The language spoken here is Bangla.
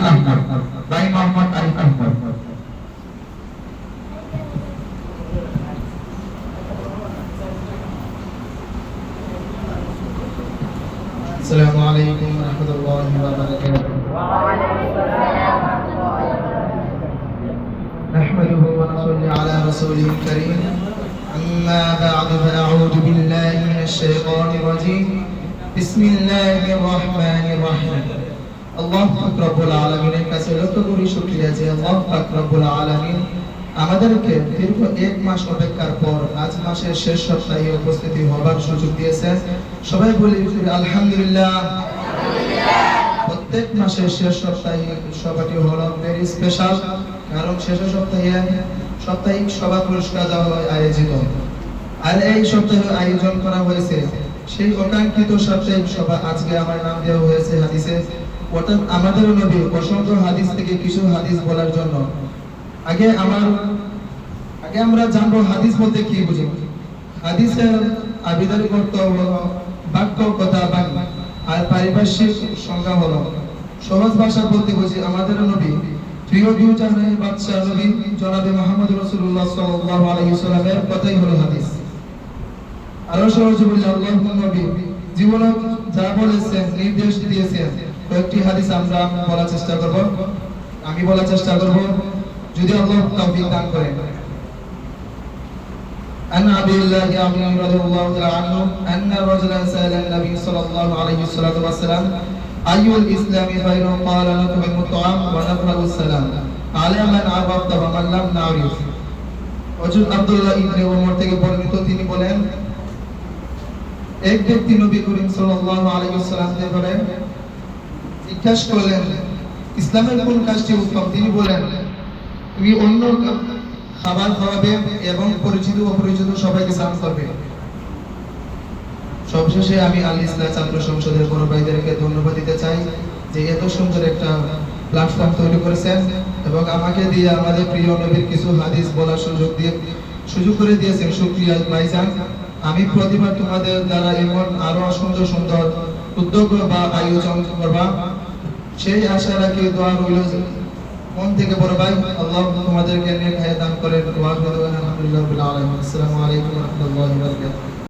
আহমদ, ভাই মোহাম্মদ আরিফ আহমদ। السلام عليكم ورحمة الله وبركاته. نحمده ونصلي على رسوله الكريم. أما بعد فأعوذ بالله من الشيطان الرجيم. بسم الله الرحمن الرحيم. الله رب العالمين কাছে লক্ষ কোটি শুকরিয়া যে আল্লাহ পাক রব্বুল আলামিন আমাদেরকে দীর্ঘ এক মাস অপেক্ষার পর আজ মাসের শেষ সপ্তাহে উপস্থিত হবার সুযোগ দিয়েছেন। সবাই বলি আলহামদুলিল্লাহ। প্রত্যেক মাসের শেষ সপ্তাহে সভাটি হলো ভেরি স্পেশাল, কারণ শেষ সপ্তাহে সাপ্তাহিক সভা পুরস্কার দেওয়া হয় আয়োজিত। আর এই সপ্তাহে আয়োজন করা হয়েছে সেই অকাঙ্ক্ষিত সাপ্তাহিক সভা। আজকে আমার নাম দেওয়া হয়েছে হাদিসে, অর্থাৎ আমাদের নবী অসংখ্য হাদিস থেকে কিছু হাদিস বলার জন্য। আগে আমরা জানবো হাদিস বলতে কি বুঝি। হাদিসের আবিধানিক অর্থ হলো বাক্য, কথা, বাণী। আর পারিভাষিক সংজ্ঞা হলো, সহজ ভাষা বলতে বুঝি আমাদের নবী প্রিয় দুই জাহানের বাদশা নবী জনাবে মুহাম্মদ রাসূলুল্লাহ সাল্লাল্লাহু আলাইহি ওয়াসাল্লামের কথাই হলো হাদিস। আরো সহজ বলি আল্লাহর নবী জীবনে যা বলেছেন, নির্দেশ দিয়েছেন, কয়েকটি হাদিস আমরা বলার চেষ্টা করব, আমি বলার চেষ্টা করব, যদি আল্লাহ তৌফিক দান করেন। عن أبي الله عمرو رضي الله تعالى عنه أن رجلا سأل النبي صلى الله عليه وسلم أي الإسلام خير؟ قال نطعم الطعام ونقرأ السلام على من عرفت ومن لم نعرف। হযরত আব্দুল্লাহ ইবনে ওমর থেকে বর্ণিত, তিনি বলেন, এক ব্যক্তি নবী করিম সাল্লাল্লাহু আলাইহি ওয়াসাল্লামকে বলেন, জিজ্ঞাসা করলেন ইসলামের কোন কাজটি উত্তম। তিনি বলেন, তুমি অন্য খাবার খাওয়াবে এবং পরিচিত অপরিচিত সবাইকে সালাম করবে। সবশেষে আমি আল ইসলাম ছাত্র সংসদের বড় ভাইদেরকে ধন্যবাদ দিতে চাই যে এত সুন্দর একটা প্ল্যাটফর্ম তৈরি করেছেন এবং আমাকে দিয়ে আমাদের প্রিয় নবীর কিছু হাদিস বলার সুযোগ করে দিয়েছেন। শুকরিয়া ভাইজান। আমি প্রতিবার তোমাদের দ্বারা এমন আরো সুন্দর সুন্দর উদ্যোগ বা আয়োজন করবা সেই আশা রাখি। দোয়া রইল মন থেকে বড় ভাই, আল্লাহ তোমাদেরকে নেক হায়াত দান করেন। ওয়া আলহামদুলিল্লাহি রাব্বিল আলামিন। আসসালামু আলাইকুম ওয়া রাহমাতুল্লাহি ওয়া বারাকাতুহু।